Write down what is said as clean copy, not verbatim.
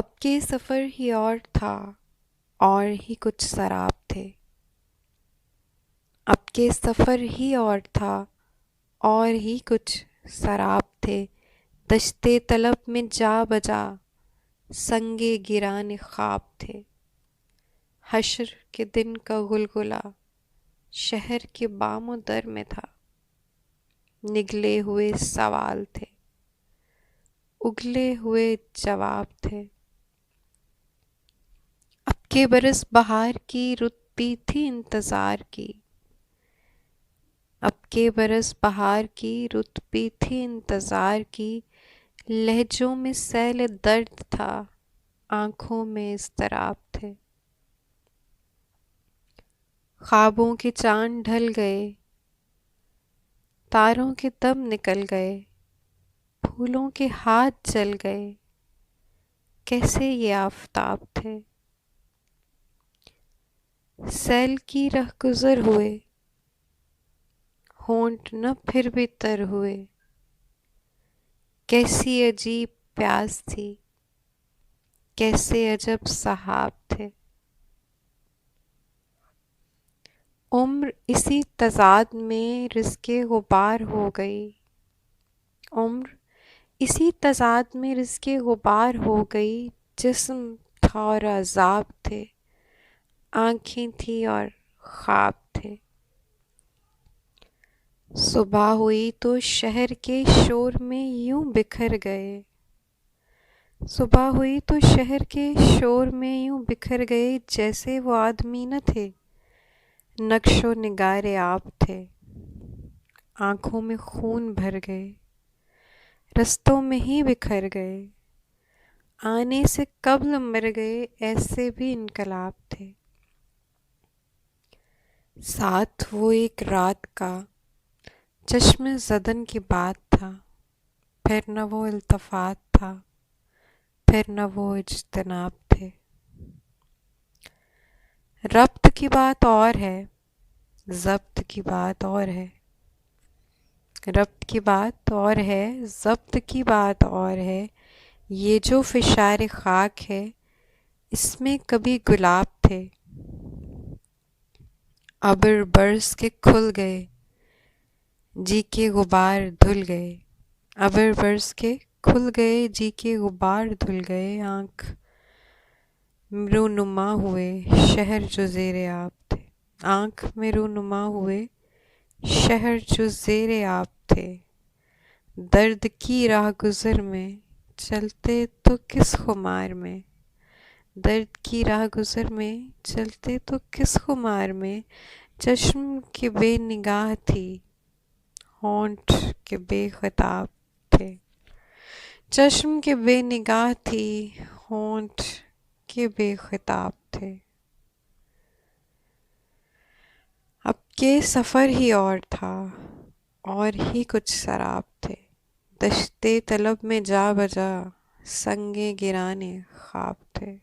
اب کے سفر ہی اور تھا اور ہی کچھ سراب تھے۔ اب کے سفر ہی اور تھا اور ہی کچھ سراب تھے۔ دشتے طلب میں جا بجا سنگِ گران خواب تھے۔ حشر کے دن کا غلغلہ شہر کے بام و در میں تھا۔ نگلے ہوئے سوال تھے، اگلے ہوئے جواب تھے۔ اب کے برس بہار کی رت بھی تھی انتظار کی۔ اب کے برس بہار کی رت بھی تھی انتظار کی۔ لہجوں میں سیل درد تھا، آنکھوں میں اضطراب تھے۔ خوابوں کے چاند ڈھل گئے، تاروں کے دم نکل گئے، پھولوں کے ہاتھ جل گئے، کیسے یہ آفتاب تھے۔ سیل کی رہ گزر ہوئے، ہونٹ نہ پھر بھی تر ہوئے، کیسی عجیب پیاس تھی، کیسے عجب سحاب تھے۔ عمر اسی تضاد میں رزقِ غبار ہو گئی، عمر اسی تضاد میں رزقِ غبار ہو گئی۔ جسم تھا اور عذاب تھے، آنکھیں تھیں اور خواب تھے۔ صبح ہوئی تو شہر کے شور میں یوں بکھر گئے، صبح ہوئی تو شہر کے شور میں یوں بکھر گئے، جیسے وہ آدمی نہ تھے، نقش و نگار آب تھے۔ آنکھوں میں خون بھر گئے، رستوں میں ہی بکھر گئے، آنے سے قبل مر گئے، ایسے بھی انقلاب تھے۔ ساتھ وہ ایک رات کا چشم زدن کی بات تھا، پھر نہ وہ التفات تھا، پھر نہ وہ اجتناب تھے۔ ربط کی بات اور ہے، ضبط کی بات اور ہے، ربط کی بات اور ہے، ضبط کی بات اور ہے۔ یہ جو فشار خاک ہے، اس میں کبھی گلاب تھے۔ ابر برس کے کھل گئے، جی کے غبار دھل گئے، ابر برس کے کھل گئے، جی کے غبار دھل گئے۔ آنکھ میں رونما ہوئے شہر جو زیر آب تھے، آنکھ میں رونما ہوئے شہر جو زیر آب تھے۔ درد کی راہ گزر میں چلتے تو کس خمار میں، درد کی راہ گزر میں چلتے تو کس خمار میں۔ چشم کے بے نگاہ تھی، ہونٹ کے بے خطاب تھے، چشم کے بے نگاہ تھی، ہونٹ کے بے خطاب تھے۔ اب کے سفر ہی اور تھا اور ہی کچھ سراب تھے۔ دشتے طلب میں جا بجا سنگِ گران خواب تھے۔